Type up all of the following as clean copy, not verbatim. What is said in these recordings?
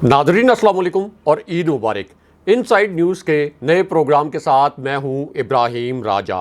Nadreen अस्सलाम वालेकुम और ईद मुबारक। इनसाइड न्यूज़ के नए प्रोग्राम के साथ मैं हूं इब्राहिम राजा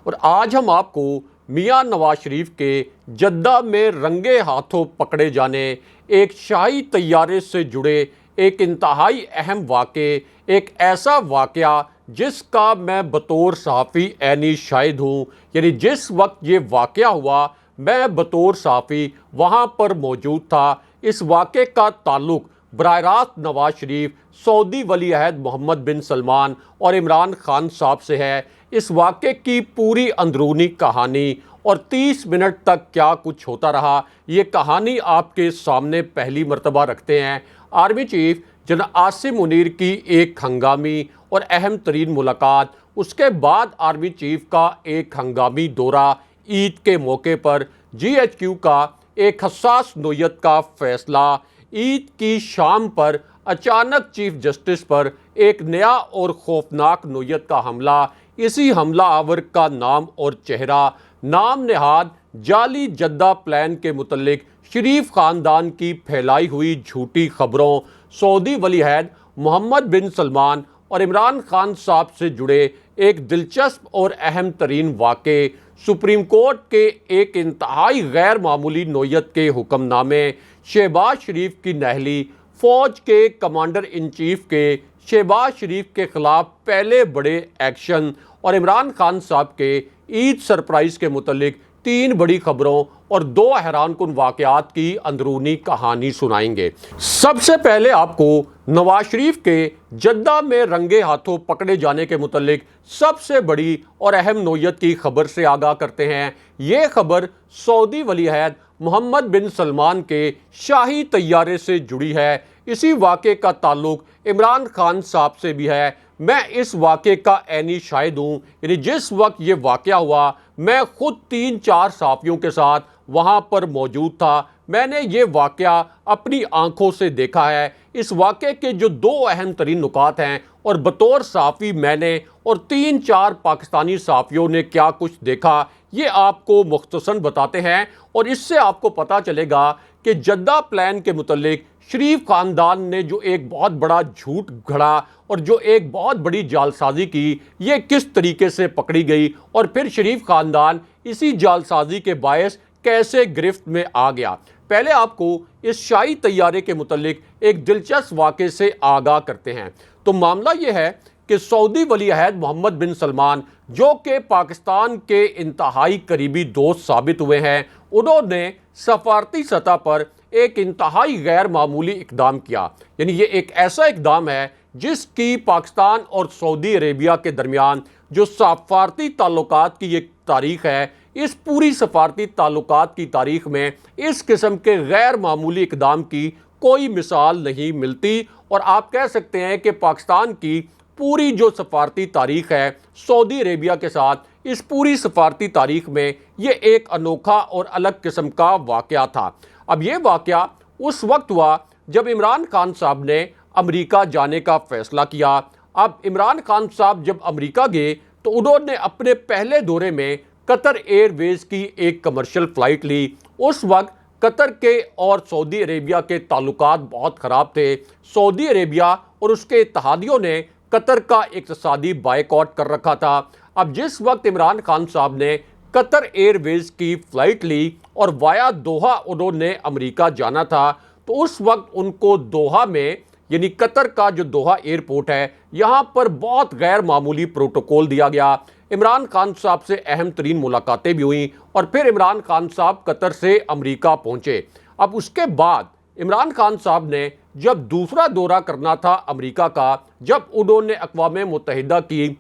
और आज हम आपको मियां नवाज शरीफ के जद्दा में रंगे हाथों पकड़े जाने, एक शाही तैयारे से जुड़े एक इंतहाई अहम वाक़े, एक ऐसा वाक़या जिसका मैं बतौर सहाफ़ी ऐनी शाहिद हूँ। यानी जिस वक्त ये वाक़या हुआ मैं बतौर सहाफ़ी वहाँ पर मौजूद था। इस वाक़े का ताल्लुक़ बराह रास्त नवाज शरीफ, सऊदी वली अहद मोहम्मद बिन सलमान और इमरान खान साहब से है। इस वाक़े की पूरी अंदरूनी कहानी और 30 मिनट तक क्या कुछ होता रहा, ये कहानी आपके सामने पहली मर्तबा रखते हैं। आर्मी चीफ जनाब आसिम मुनीर की एक हंगामी और अहम तरीन मुलाकात, उसके बाद आर्मी चीफ का एक हंगामी दौरा ईद के मौके पर, GHQ का एक हसास नोयत का फैसला, ईद की शाम पर अचानक चीफ जस्टिस पर एक नया और खौफनाक नोयत का हमला, इसी हमला आवर का नाम और चेहरा, नाम नेहाद जाली जद्दा प्लान के मुतल्लिक शरीफ ख़ानदान की फैलाई हुई झूठी खबरों, सऊदी वली अहद मोहम्मद बिन सलमान और इमरान खान साहब से जुड़े एक दिलचस्प और अहम तरीन वाक़े, सुप्रीम कोर्ट के एक इंतहाई गैर मामूली नोयत के हुक्मनामे, शहबाज शरीफ की नहली, फ़ौज के कमांडर इन चीफ के शहबाज शरीफ के ख़िलाफ़ पहले बड़े एक्शन और इमरान खान साहब के ईद सरप्राइज़ के मुतल्लिक 3 बड़ी खबरों और 2 हैरानकुन वाक़यात की अंदरूनी कहानी सुनाएंगे। सबसे पहले आपको नवाज शरीफ के जद्दा में रंगे हाथों पकड़े जाने के मुतल्लिक सबसे बड़ी और अहम नोयत की खबर से आगाह करते हैं। ये खबर सऊदी वली अहद मोहम्मद बिन सलमान के शाही तैयारे से जुड़ी है। इसी वाक़े का ताल्लुक़ इमरान खान साहब से भी है। मैं इस वाक़े का ऐनी शाहिद हूँ। यानी जिस वक्त ये वाक़या हुआ मैं ख़ुद 3-4 सहाफ़ियों के साथ वहाँ पर मौजूद था। मैंने ये वाक़या अपनी आंखों से देखा है। इस वाक़े के जो 2 अहम तरीन नुकात हैं और बतौर सहाफ़ी मैंने और 3-4 पाकिस्तानी सहाफ़ियों ने क्या कुछ देखा, ये आपको मुख्तसरन बताते हैं और इससे आपको पता चलेगा कि जद्दा प्लान के मुतल्लिक शरीफ ख़ानदान ने जो एक बहुत बड़ा झूठ गढ़ा और जो एक बहुत बड़ी जालसाजी की, ये किस तरीके से पकड़ी गई और फिर शरीफ ख़ानदान इसी जालसाजी के बायस कैसे गिरफ्त में आ गया। पहले आपको इस शाही तैयारे के मुतल्लिक एक दिलचस्प वाक़े से आगाह करते हैं। तो मामला ये है कि सऊदी वली अहद मोहम्मद बिन सलमान, जो कि पाकिस्तान के इंतहाई करीबी दोस्त साबित हुए हैं, उन्होंने सफारती सतह पर एक इंतहाई गैर मामूली इक़दाम किया। यानी ये एक ऐसा इक़दाम है जिसकी पाकिस्तान और सऊदी अरेबिया के दरमियान जो सफारती ताल्लुकात की एक तारीख़ है, इस पूरी सफारती ताल्लुकात की तारीख़ में इस किस्म के गैर मामूली इक़दाम की कोई मिसाल नहीं मिलती। और आप कह सकते हैं कि पाकिस्तान की पूरी जो सफारती तारीख़ है सऊदी अरेबिया के साथ, इस पूरी सफारती तारीख़ में ये एक अनोखा और अलग किस्म का वाक़या था। अब ये वाक़या उस वक्त हुआ जब इमरान खान साहब ने अमेरिका जाने का फ़ैसला किया। अब इमरान खान साहब जब अमेरिका गए तो उन्होंने अपने पहले दौरे में कतर एयरवेज़ की एक कमर्शियल फ़्लाइट ली। उस वक्त कतर के और सऊदी अरेबिया के ताल्लुकात बहुत ख़राब थे। सऊदी अरेबिया और उसके इत्तहादियों ने कतर का इक़्तिसादी बायकॉट कर रखा था। अब जिस वक्त इमरान खान साहब ने कतर एयरवेज़ की फ़्लाइट ली और वाया दोहा उन्होंने अमेरिका जाना था, तो उस वक्त उनको दोहा में, यानी कतर का जो दोहा एयरपोर्ट है, यहाँ पर बहुत गैर मामूली प्रोटोकॉल दिया गया। इमरान खान साहब से अहम तरीन मुलाकातें भी हुई और फिर इमरान खान साहब कतर से अमेरिका पहुँचे। अब उसके बाद इमरान खान साहब ने जब दूसरा दौरा करना था अमेरिका का, जब उन्होंने अक़वाम मुत्तहिदा की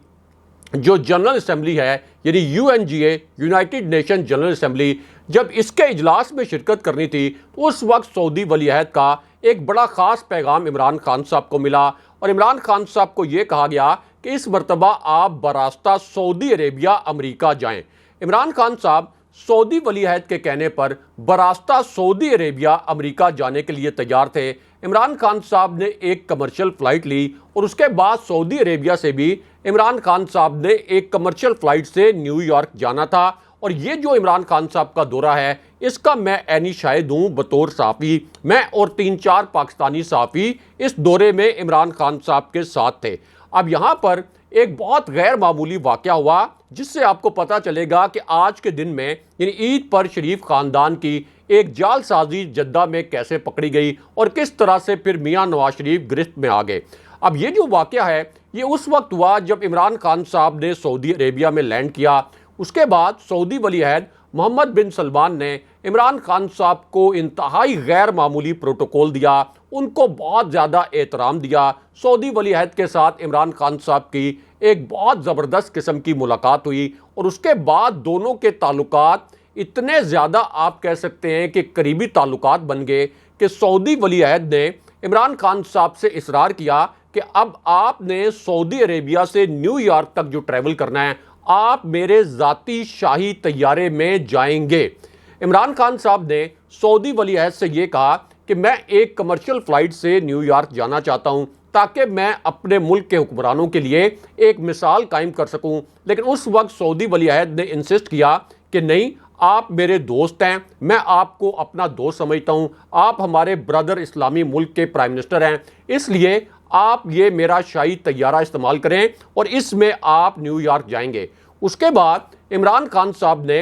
जो जनरल असम्बली है, यानी UNGA, United nation general assembly, जब इसके इजलास में शिरकत करनी थी, तो उस वक्त सऊदी वली अहद का एक बड़ा ख़ास पैगाम इमरान खान साहब को मिला और इमरान खान साहब को ये कहा गया कि इस मरतबा आप बरास्ता सऊदी अरेबिया अमेरिका जाएं। इमरान खान साहब सऊदी वली अहद के कहने पर बरास्ता सऊदी अरेबिया अमेरिका जाने के लिए तैयार थे। इमरान खान साहब ने एक कमर्शियल फ़्लाइट ली और उसके बाद सऊदी अरेबिया से भी इमरान खान साहब ने एक कमर्शियल फ़्लाइट से न्यूयॉर्क जाना था। और ये जो इमरान खान साहब का दौरा है, इसका मैं ऐनी शाहिद हूँ बतौर सहाफ़ी। मैं और 3-4 पाकिस्तानी सहाफ़ी इस दौरे में इमरान खान साहब के साथ थे। अब यहाँ पर एक बहुत गैर मामूली वाक़या हुआ जिससे आपको पता चलेगा कि आज के दिन में यानी ईद पर शरीफ ख़ानदान की एक जालसाजी जद्दा में कैसे पकड़ी गई और किस तरह से फिर मियां नवाज शरीफ गिरफ्त में आ गए। अब ये जो वाक़या है ये उस वक्त हुआ जब इमरान खान साहब ने सऊदी अरेबिया में लैंड किया। उसके बाद सऊदी वली अहद मोहम्मद बिन सलमान ने इमरान खान साहब को इंतहाई गैर मामूली प्रोटोकॉल दिया, उनको बहुत ज़्यादा एहतराम दिया। सऊदी वली अहद के साथ इमरान खान साहब की एक बहुत ज़बरदस्त किस्म की मुलाकात हुई और उसके बाद दोनों के ताल्लुकात इतने ज़्यादा आप कह सकते हैं कि करीबी ताल्लुकात बन गए कि सऊदी वली अहद ने इमरान खान साहब से इसरार किया कि अब आपने सऊदी अरेबिया से न्यूयॉर्क तक जो ट्रैवल करना है आप मेरे ज़ाती शाही तैयारे में जाएंगे। इमरान खान साहब ने सऊदी वली अहद से ये कहा कि मैं एक कमर्शियल फ़्लाइट से न्यूयॉर्क जाना चाहता हूँ ताकि मैं अपने मुल्क के हुक्मरानों के लिए एक मिसाल कायम कर सकूँ। लेकिन उस वक्त सऊदी वली अहद ने इंसिस्ट किया कि नहीं, आप मेरे दोस्त हैं, मैं आपको अपना दोस्त समझता हूँ, आप हमारे ब्रदर इस्लामी मुल्क के प्राइम मिनिस्टर हैं, इसलिए आप ये मेरा शाही तैयारा इस्तेमाल करें और इसमें आप न्यूयॉर्क जाएंगे। उसके बाद इमरान खान साहब ने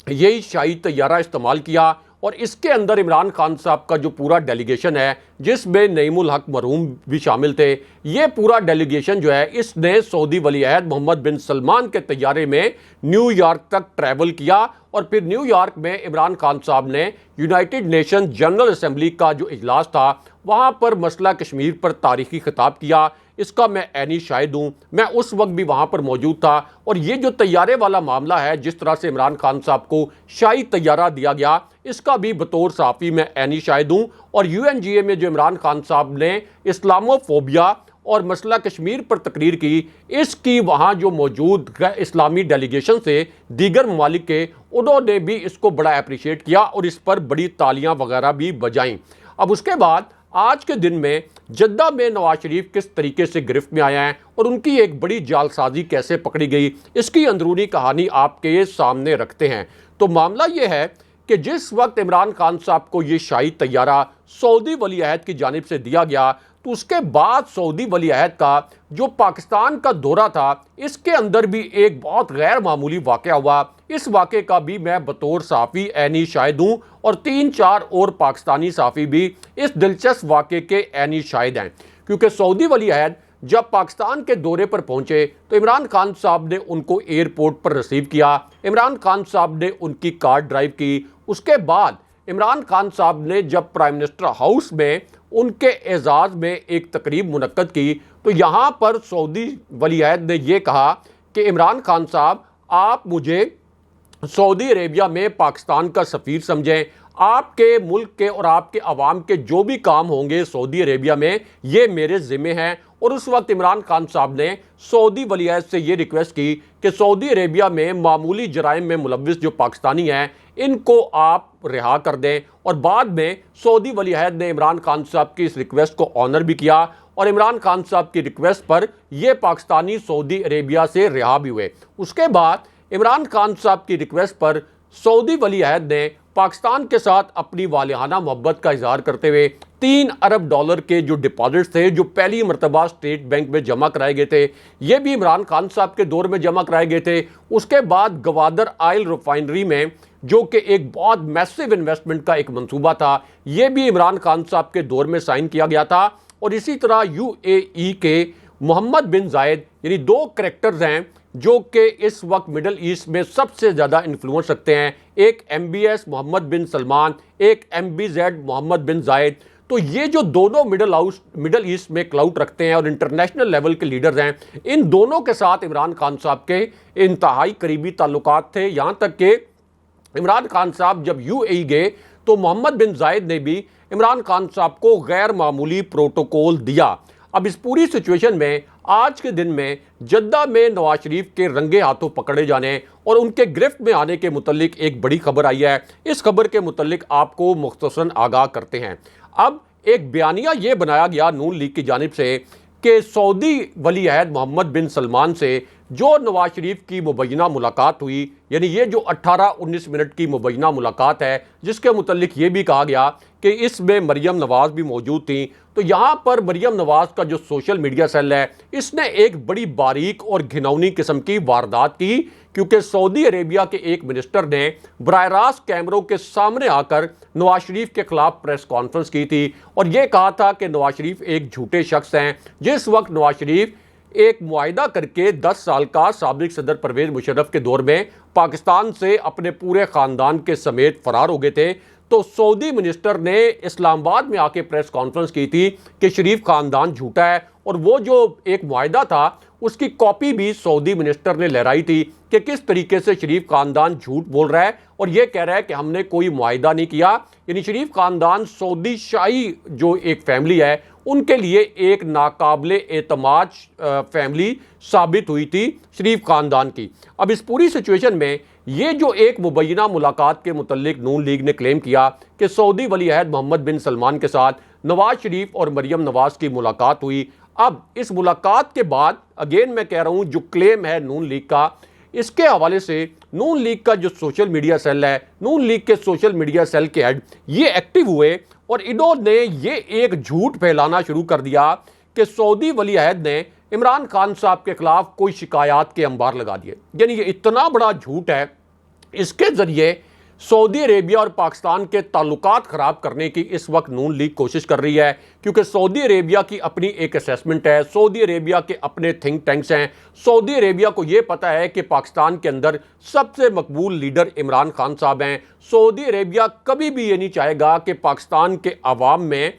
यही शाही तैयारा इस्तेमाल किया और इसके अंदर इमरान खान साहब का जो पूरा डेलीगेशन है जिसमें नईमुल हक मरहूम भी शामिल थे, ये पूरा डेलीगेशन जो है इसने सऊदी वली अहद मोहम्मद बिन सलमान के तैयारे में न्यूयॉर्क तक ट्रैवल किया और फिर न्यूयॉर्क में इमरान खान साहब ने यूनाइटेड नेशन जनरल असेंबली का जो इजलास था वहाँ पर मसला कश्मीर पर तारीखी खिताब किया। इसका मैं ऐनी शाहिद हूँ, मैं उस वक्त भी वहाँ पर मौजूद था और ये जो तैयारे वाला मामला है जिस तरह से इमरान खान साहब को शाही तैयारा दिया गया इसका भी बतौर सहाफ़ी मैं ऐनी शाहिद हूँ। और UNGA में जो इमरान खान साहब ने इस्लामोफोबिया और मसला कश्मीर पर तकरीर की, इसकी वहाँ जो मौजूद इस्लामी डेलीगेशन से दीगर ममालिक के उन्होंने भी इसको बड़ा अप्रिशिएट किया और इस पर बड़ी तालियाँ वगैरह भी बजाईं। अब उसके बाद आज के दिन में जद्दा में नवाज शरीफ किस तरीके से गिरफ्त में आया है और उनकी एक बड़ी जालसाजी कैसे पकड़ी गई, इसकी अंदरूनी कहानी आपके सामने रखते हैं। तो मामला ये है कि जिस वक्त इमरान खान साहब को ये शाही तैयारा सऊदी वली अहद की जानिब से दिया गया तो उसके बाद सऊदी वली अहद का जो पाकिस्तान का दौरा था इसके अंदर भी एक बहुत गैर मामूली वाक़या हुआ। इस वाक़े का भी मैं बतौर सहाफ़ी ऐनी शाहिद हूँ और 3-4 और पाकिस्तानी सहाफ़ी भी इस दिलचस्प वाक़े के ऐनी शाहिद हैं, क्योंकि सऊदी वली अहद जब पाकिस्तान के दौरे पर पहुंचे तो इमरान खान साहब ने उनको एयरपोर्ट पर रिसीव किया, इमरान खान साहब ने उनकी कार ड्राइव की। उसके बाद इमरान खान साहब ने जब प्राइम मिनिस्टर हाउस में उनके एजाज़ में एक तकरीब मुनक्कद की तो यहाँ पर सऊदी वली अहद ने यह कहा कि इमरान खान साहब आप मुझे सऊदी अरेबिया में पाकिस्तान का सफ़ीर समझें, आपके मुल्क के और आपके अवाम के जो भी काम होंगे सऊदी अरेबिया में ये मेरे ज़िम्मे हैं। और उस वक्त इमरान खान साहब ने सऊदी वली अहद से ये रिक्वेस्ट की कि सऊदी अरेबिया में मामूली जराइम में मुलव्विस जो पाकिस्तानी हैं इनको आप रिहा कर दें। और बाद में सऊदी वली अहद ने इमरान खान साहब की इस रिक्वेस्ट को ऑनर भी किया और इमरान खान साहब की रिक्वेस्ट पर ये पाकिस्तानी सऊदी अरेबिया से रिहा भी हुए। उसके बाद इमरान खान साहब की रिक्वेस्ट पर सऊदी वली अहद ने पाकिस्तान के साथ अपनी वालिहाना मोहब्बत का इजहार करते हुए $3 अरब के जो डिपॉजिट्स थे जो पहली मरतबा स्टेट बैंक में जमा कराए गए थे ये भी इमरान खान साहब के दौर में जमा कराए गए थे। उसके बाद गवादर ऑयल रिफाइनरी में जो कि एक बहुत मैसिव इन्वेस्टमेंट का एक मंसूबा था ये भी इमरान खान साहब के दौर में साइन किया गया था। और इसी तरह UAE के मोहम्मद बिन जायद यानी 2 करैक्टर्स हैं जो कि इस वक्त मिडल ईस्ट में सबसे ज़्यादा इन्फ्लुएंस रखते हैं, एक MBS मोहम्मद बिन सलमान, एक MBZ मोहम्मद बिन जायद। तो ये जो दोनों मिडल ईस्ट में क्लाउट रखते हैं और इंटरनेशनल लेवल के लीडर्स हैं, इन दोनों के साथ इमरान खान साहब के इंतहाई करीबी ताल्लुकात थे। यहाँ तक कि इमरान खान साहब जब UAE गए तो मोहम्मद बिन जायद ने भी इमरान खान साहब को गैर मामूली प्रोटोकॉल दिया। अब इस पूरी सिचुएशन में आज के दिन में जद्दा में नवाज शरीफ के रंगे हाथों पकड़े जाने और उनके गिरफ्त में आने के मुतल्लिक एक बड़ी खबर आई है। इस खबर के मुतल्लिक आपको मुख्तसरन आगाह करते हैं। अब एक बयानिया ये बनाया गया नून लीग की जानिब से कि सऊदी वली अहद मोहम्मद बिन सलमान से जो नवाज शरीफ की मुबैना मुलाकात हुई, यानी ये जो 18-19 मिनट की मुबैना मुलाकात है, जिसके मुतल्लिक ये भी कहा गया कि इसमें मरियम नवाज़ भी मौजूद थी, तो यहाँ पर मरियम नवाज़ का जो सोशल मीडिया सेल है, इसने एक बड़ी बारीक और घिनौनी किस्म की वारदात की, क्योंकि सऊदी अरेबिया के एक मिनिस्टर ने बराह रास्त कैमरों के सामने आकर नवाज शरीफ के खिलाफ प्रेस कॉन्फ्रेंस की थी और यह कहा था कि नवाज शरीफ एक झूठे शख्स हैं। जिस वक्त नवाज शरीफ एक मुआहिदा करके 10 साल का साबिक सदर परवेज मुशर्रफ के दौर में पाकिस्तान से अपने पूरे ख़ानदान के समेत फरार हो गए थे, तो सऊदी मिनिस्टर ने इस्लामाबाद में आके प्रेस कॉन्फ्रेंस की थी कि शरीफ ख़ानदान झूठा है, और वो जो एक मुआहिदा था उसकी कॉपी भी सऊदी मिनिस्टर ने लहराई थी कि किस तरीके से शरीफ ख़ानदान झूठ बोल रहा है और ये कह रहा है कि हमने कोई मुआहिदा नहीं किया। यानी शरीफ ख़ानदान सऊदी शाही जो एक फैमिली है उनके लिए एक नाकाबिले एतमाद फैमिली साबित हुई थी शरीफ ख़ानदान की। अब इस पूरी सिचुएशन में ये जो एक मुबैना मुलाकात के मुतल्लिक नून लीग ने क्लेम किया कि सऊदी वली अहद मोहम्मद बिन सलमान के साथ नवाज शरीफ और मरियम नवाज़ की मुलाकात हुई। अब इस मुलाकात के बाद अगेन मैं कह रहा हूँ जो क्लेम है नून लीग का, इसके हवाले से नून लीग का जो सोशल मीडिया सेल है, नून लीग के सोशल मीडिया सेल के हेड ये एक्टिव हुए और इन्होंने ये एक झूठ फैलाना शुरू कर दिया कि सऊदी वली अहद ने इमरान खान साहब के खिलाफ कोई शिकायत के अंबार लगा दिए। यानी ये इतना बड़ा झूठ है, इसके ज़रिए सऊदी अरेबिया और पाकिस्तान के ताल्लुकात ख़राब करने की इस वक्त नून लीग कोशिश कर रही है, क्योंकि सऊदी अरेबिया की अपनी एक असेसमेंट है, सऊदी अरेबिया के अपने थिंक टैंक्स हैं। सऊदी अरेबिया को ये पता है कि पाकिस्तान के अंदर सबसे मकबूल लीडर इमरान खान साहब हैं। सऊदी अरेबिया कभी भी ये नहीं चाहेगा कि पाकिस्तान के अवाम में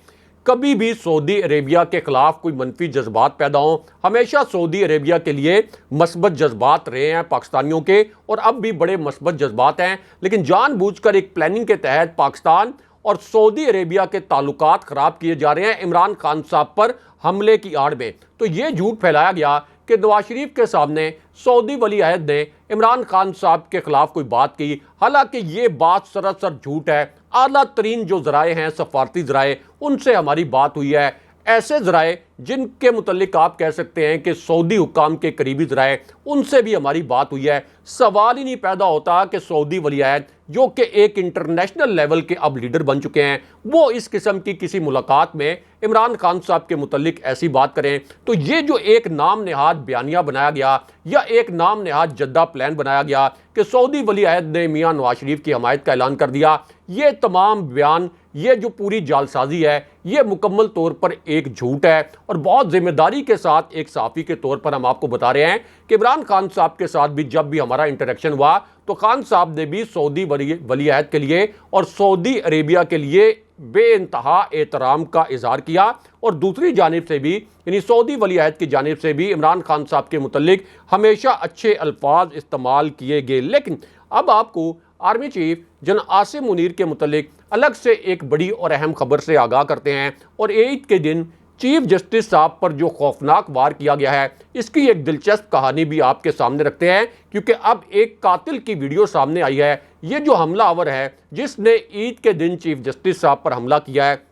कभी भी सऊदी अरेबिया के खिलाफ कोई मनफी जज्बात पैदा हों। हमेशा सऊदी अरेबिया के लिए मस्बत जज्बात रहे हैं पाकिस्तानियों के, और अब भी बड़े मस्बत जज्बात हैं, लेकिन जानबूझकर एक प्लानिंग के तहत पाकिस्तान और सऊदी अरेबिया के ताल्लुकात ख़राब किए जा रहे हैं इमरान खान साहब पर हमले की आड़ में। तो ये झूठ फैलाया गया कि नवाज शरीफ के सामने सऊदी वली अहद ने इमरान खान साहब के खिलाफ कोई बात की, हालांकि ये बात सरासर झूठ है। आला तरीन जो ज़राए हैं, सफारती ज़राए, उनसे हमारी बात हुई है। ऐसे ज़राए जिनके मुतल्लिक आप कह सकते हैं कि सऊदी हुक्काम के करीबी ज़राए, उनसे भी हमारी बात हुई है। सवाल ही नहीं पैदा होता कि सऊदी वली अहद जो कि एक इंटरनेशनल लेवल के अब लीडर बन चुके हैं, वो इस किस्म की किसी मुलाकात में इमरान खान साहब के मुतल्लिक ऐसी बात करें। तो ये जो एक नाम नेहाद बयानिया बनाया गया या एक नाम नेहाद जद्दा प्लान बनाया गया कि सऊदी वली अहद ने मियाँ नवाज शरीफ की हमायत का ऐलान कर दिया, ये तमाम बयान, ये जो पूरी जालसाजी है, ये मुकम्मल तौर पर एक झूठ है। और बहुत जिम्मेदारी के साथ एक सहाफ़ी के तौर पर हम आपको बता रहे हैं कि इमरान खान साहब के साथ भी जब भी हमारा इंटरेक्शन हुआ तो खान साहब ने भी सऊदी वली अहद के लिए और सऊदी अरेबिया के लिए बेइंतहा एहतराम का इजहार किया, और दूसरी जानिब से भी यानी सऊदी वली अहद की जानिब से भी इमरान खान साहब के मुतल्लिक हमेशा अच्छे अल्फाज इस्तेमाल किए गए। लेकिन अब आपको army chief general Asim Munir के मुतल्लिक अलग से एक बड़ी और अहम खबर से आगाह करते हैं, और ईद के दिन चीफ जस्टिस साहब पर जो खौफनाक वार किया गया है, इसकी एक दिलचस्प कहानी भी आपके सामने रखते हैं, क्योंकि अब एक कातिल की वीडियो सामने आई है। ये जो हमलावर है जिसने ईद के दिन चीफ जस्टिस साहब पर हमला किया है,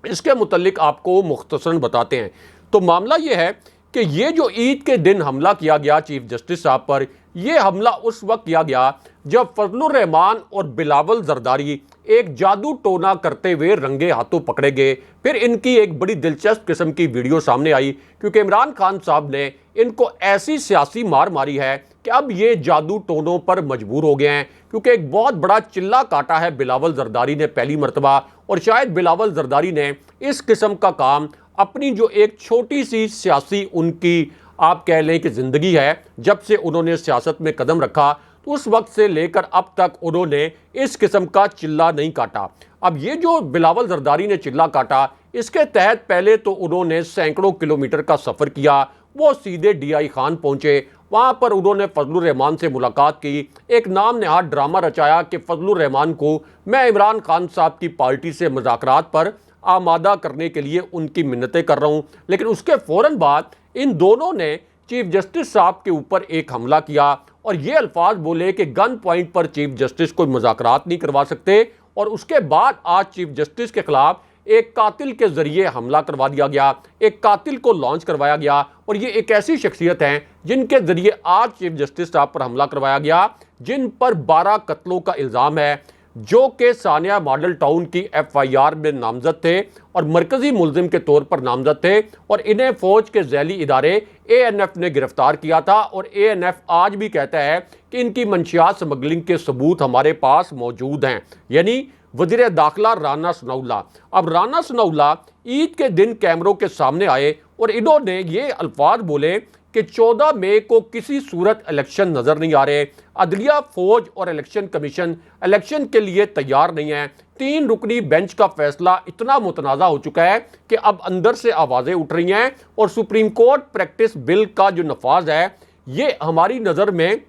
इसके मुतल्लिक आपको मुख्तसरन बताते हैं। तो मामला ये है कि ये जो ईद के दिन हमला किया गया चीफ जस्टिस साहब पर, यह हमला उस वक्त किया गया जब फजलुर रहमान और बिलावल जरदारी एक जादू टोना करते हुए रंगे हाथों पकड़े गए। फिर इनकी एक बड़ी दिलचस्प किस्म की वीडियो सामने आई, क्योंकि इमरान खान साहब ने इनको ऐसी सियासी मार मारी है कि अब ये जादू टोनों पर मजबूर हो गए हैं, क्योंकि एक बहुत बड़ा चिल्ला काटा है बिलावल जरदारी ने पहली मरतबा, और शायद बिलावल जरदारी ने इस किस्म का काम अपनी जो एक छोटी सी सियासी उनकी आप कह लें कि ज़िंदगी है, जब से उन्होंने सियासत में कदम रखा तो उस वक्त से लेकर अब तक उन्होंने इस किस्म का चिल्ला नहीं काटा। अब ये जो बिलावल जरदारी ने चिल्ला काटा, इसके तहत पहले तो उन्होंने सैकड़ों किलोमीटर का सफ़र किया, वो सीधे DI खान पहुँचे, वहाँ पर उन्होंने फजलुर रहमान से मुलाकात की, एक नाम नेहाद ड्रामा रचाया कि फजलुर रहमान को मैं इमरान खान साहब की पार्टी से मुज़ाकरात पर आमादा करने के लिए उनकी मिन्नतें कर रहा हूँ। लेकिन उसके फ़ौरन बाद इन दोनों ने चीफ जस्टिस साहब के ऊपर एक हमला किया और ये अल्फाज बोले कि गन पॉइंट पर चीफ जस्टिस कोई मुज़ाकरात नहीं करवा सकते, और उसके बाद आज चीफ जस्टिस के खिलाफ एक कातिल के जरिए हमला करवा दिया गया, एक कातिल को लॉन्च करवाया गया। और ये एक ऐसी शख्सियत हैं जिनके जरिए आज चीफ जस्टिस साहब पर हमला करवाया गया, जिन पर 12 कत्लों का इल्ज़ाम है, जो कि सानिया मॉडल टाउन की FIR में नामजद थे और मरकजी मुलजिम के तौर पर नामजद थे। और इन्हें फौज के ज़ैली इदारे ANF ने गिरफ्तार किया था। और ANF आज भी कहता है कि इनकी मंशियात स्मगलिंग के सबूत हमारे पास मौजूद हैं, यानी वज़ीर दाखिला राना सनाउल्लाह। अब राना सनाउल्लाह ईद के दिन कैमरों के सामने आए और इन्होंने ये अल्फाज बोले कि 14 मई को किसी सूरत इलेक्शन नज़र नहीं आ रहे, अदलिया, फौज और इलेक्शन कमीशन इलेक्शन के लिए तैयार नहीं है। 3 रुकनी बेंच का फैसला इतना मुतनाज़ा हो चुका है कि अब अंदर से आवाज़ें उठ रही हैं और सुप्रीम कोर्ट प्रैक्टिस बिल का जो नफाज है ये हमारी नज़र में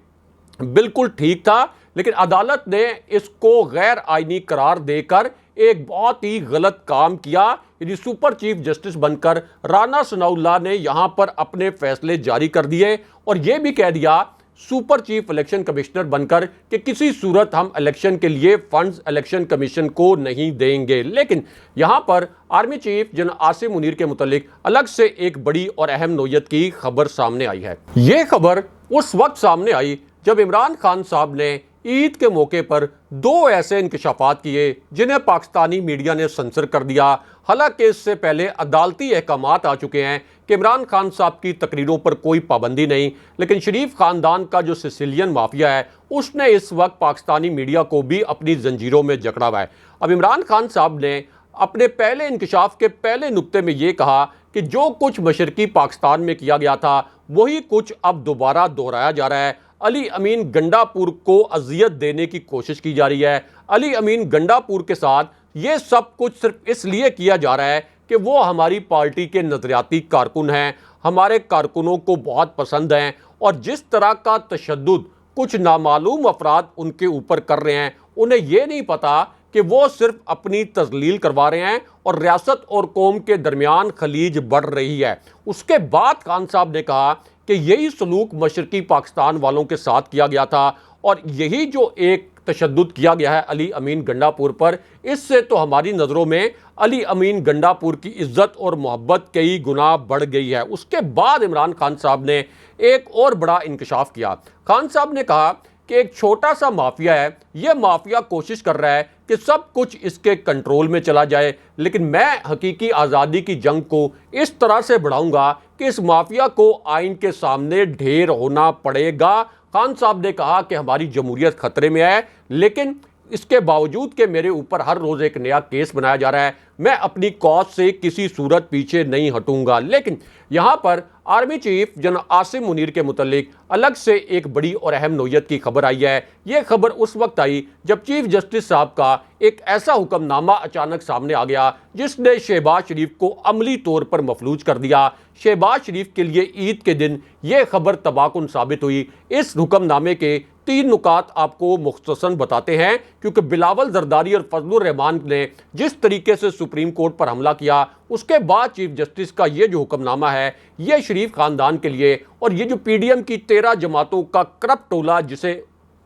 बिल्कुल ठीक था, लेकिन अदालत ने इसको गैर आईनी करार देकर एक बहुत ही गलत काम किया। यदि सुपर चीफ जस्टिस बनकर राना सनाउल्लाह ने यहां पर अपने फैसले जारी कर दिए और यह भी कह दिया सुपर चीफ इलेक्शन कमिश्नर बनकर कि किसी सूरत हम इलेक्शन के लिए फंड्स इलेक्शन कमीशन को नहीं देंगे। लेकिन यहां पर army chief general Asim Munir के मुतालिक अलग से एक बड़ी और अहम नोयत की खबर सामने आई है। यह खबर उस वक्त सामने आई जब इमरान खान साहब ने ईद के मौके पर 2 ऐसे इंकशाफात किए जिन्हें पाकिस्तानी मीडिया ने सेंसर कर दिया। हालांकि इससे पहले अदालती अहकामात आ चुके हैं कि इमरान खान साहब की तकरीरों पर कोई पाबंदी नहीं, लेकिन शरीफ खानदान का जो सिसिलियन माफिया है उसने इस वक्त पाकिस्तानी मीडिया को भी अपनी जंजीरों में जकड़ा हुआ है। अब इमरान खान साहब ने अपने पहले इंकशाफ के पहले नुक्ते में ये कहा कि जो कुछ मशरकी पाकिस्तान में किया गया था वही कुछ अब दोबारा दोहराया जा रहा है। अली अमीन गंडापुर को अजियत देने की कोशिश की जा रही है। अली अमीन गंडापुर के साथ ये सब कुछ सिर्फ इसलिए किया जा रहा है कि वो हमारी पार्टी के नजरियाती कारकुन हैं, हमारे कारकुनों को बहुत पसंद हैं और जिस तरह का तशद्दुद कुछ नामालूम अफराद उनके ऊपर कर रहे हैं, उन्हें यह नहीं पता कि वो सिर्फ अपनी तजलील करवा रहे हैं और रियासत और कौम के दरमियान खलीज बढ़ रही है। उसके बाद खान साहब ने कहा कि यही सलूक मशरकी पाकिस्तान वालों के साथ किया गया था और यही जो एक तशद्दुद किया गया है अली अमीन गंडापुर पर, इससे तो हमारी नज़रों में अली अमीन गंडापुर की इज्जत और मोहब्बत कई गुना बढ़ गई है। उसके बाद इमरान खान साहब ने एक और बड़ा इंकशाफ किया। खान साहब ने कहा कि एक छोटा सा माफिया है, यह माफिया कोशिश कर रहा है कि सब कुछ इसके कंट्रोल में चला जाए, लेकिन मैं हकीकी आज़ादी की जंग को इस तरह से बढ़ाऊंगा कि इस माफिया को आइन के सामने ढेर होना पड़ेगा। खान साहब ने कहा कि हमारी जमहूरियत खतरे में है, लेकिन इसके बावजूद कि मेरे ऊपर हर रोज़ एक नया केस बनाया जा रहा है, मैं अपनी कॉज से किसी सूरत पीछे नहीं हटूंगा। लेकिन यहाँ पर army chief general Asim Munir के मुतालिक अलग से एक बड़ी और अहम नोयत की खबर आई है। यह खबर उस वक्त आई जब चीफ जस्टिस साहब का एक ऐसा हुक्मनामा अचानक सामने आ गया जिसने शहबाज शरीफ को अमली तौर पर मफलूज कर दिया। शहबाज शरीफ के लिए ईद के दिन यह खबर तबाहकुन साबित हुई। इस हुक्मनामे के 3 नुकात आपको मुख्तसरन बताते हैं, क्योंकि बिलावल जरदारी और फजलुर रहमान ने जिस तरीके से सुप्रीम कोर्ट पर हमला किया, उसके बाद चीफ जस्टिस का ये जो हुक्मनामा है ये शरीफ खानदान के लिए और ये जो PDM की 13 जमातों का करप्ट टोला जिसे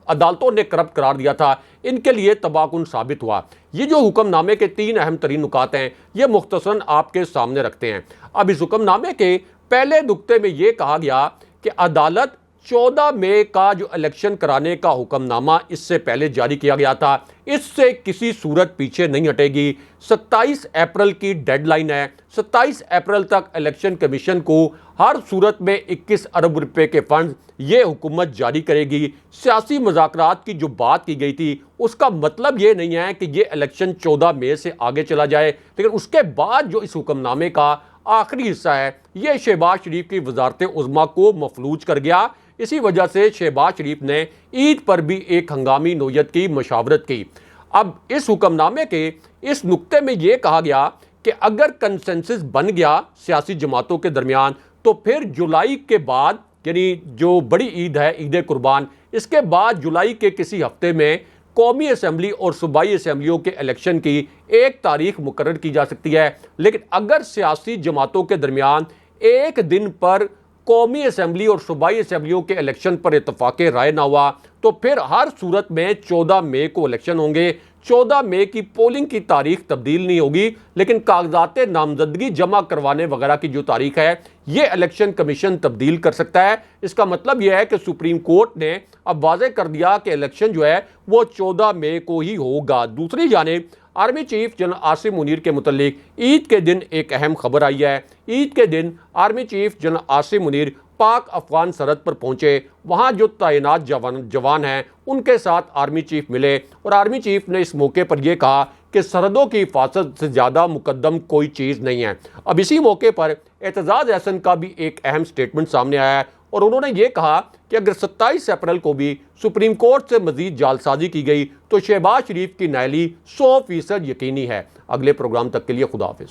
अदालतों ने करप्ट करार दिया था, इनके लिए तबाहकुन साबित हुआ। ये जो हुक्मनामे के 3 अहम तरीन नुकात हैं ये मुख्तसरन आपके सामने रखते हैं। अब इस हुक्मनामे के पहले नुक्ते में ये कहा गया कि अदालत 14 मई का जो इलेक्शन कराने का हुक्मनामा इससे पहले जारी किया गया था, इससे किसी सूरत पीछे नहीं हटेगी। 27 अप्रैल की डेडलाइन है। 27 अप्रैल तक इलेक्शन कमीशन को हर सूरत में 21 अरब रुपए के फंड ये हुकूमत जारी करेगी। सियासी मुज़ाकरात की जो बात की गई थी उसका मतलब ये नहीं है कि ये इलेक्शन 14 मई से आगे चला जाए, लेकिन उसके बाद जो इस हुक्मनामे का आखिरी हिस्सा है ये शहबाज शरीफ की वजारत उज़्मा को मफलूज कर गया। इसी वजह से शहबाज शरीफ ने ईद पर भी एक हंगामी नोयत की मशावरत की। अब इस हुक्मनामे के इस नुक्ते में यह कहा गया कि अगर कंसेंसस बन गया सियासी जमातों के दरमियान तो फिर जुलाई के बाद, यानी जो बड़ी ईद है ईद कुर्बान, इसके बाद जुलाई के किसी हफ्ते में कौमी असम्बली और सूबाई असम्बलियों के इलेक्शन की एक तारीख मुकर्रर की जा सकती है। लेकिन अगर सियासी जमातों के दरमियान एक दिन पर कौमी असम्बली और सूबाई असम्बलियों के इलेक्शन पर इत्तफाक़ राय ना हुआ तो फिर हर सूरत में 14 मई को इलेक्शन होंगे। 14 मई की पोलिंग की तारीख तब्दील नहीं होगी, लेकिन कागजात नामजदगी जमा करवाने वगैरह की जो तारीख है ये इलेक्शन कमीशन तब्दील कर सकता है। इसका मतलब यह है कि सुप्रीम कोर्ट ने अब वाज़ेह कर दिया कि इलेक्शन जो है वो 14 मई को ही होगा। दूसरी जानिब army chief general Asim Munir के मुतल्लिक ईद के दिन एक अहम खबर आई है। ईद के दिन army chief general Asim Munir पाक अफगान सरहद पर पहुंचे। वहां जो तैनात जवान हैं उनके साथ आर्मी चीफ मिले और आर्मी चीफ ने इस मौके पर यह कहा कि सरहदों की हिफाजत से ज़्यादा मुकद्दम कोई चीज़ नहीं है। अब इसी मौके पर एतजाज़ अहसन का भी एक अहम स्टेटमेंट सामने आया है और उन्होंने ये कहा कि अगर 27 अप्रैल को भी सुप्रीम कोर्ट से मजीद जालसाजी की गई तो शहबाज शरीफ की नाअहली 100% यकीनी है। अगले प्रोग्राम तक के लिए खुदा हाफिज़।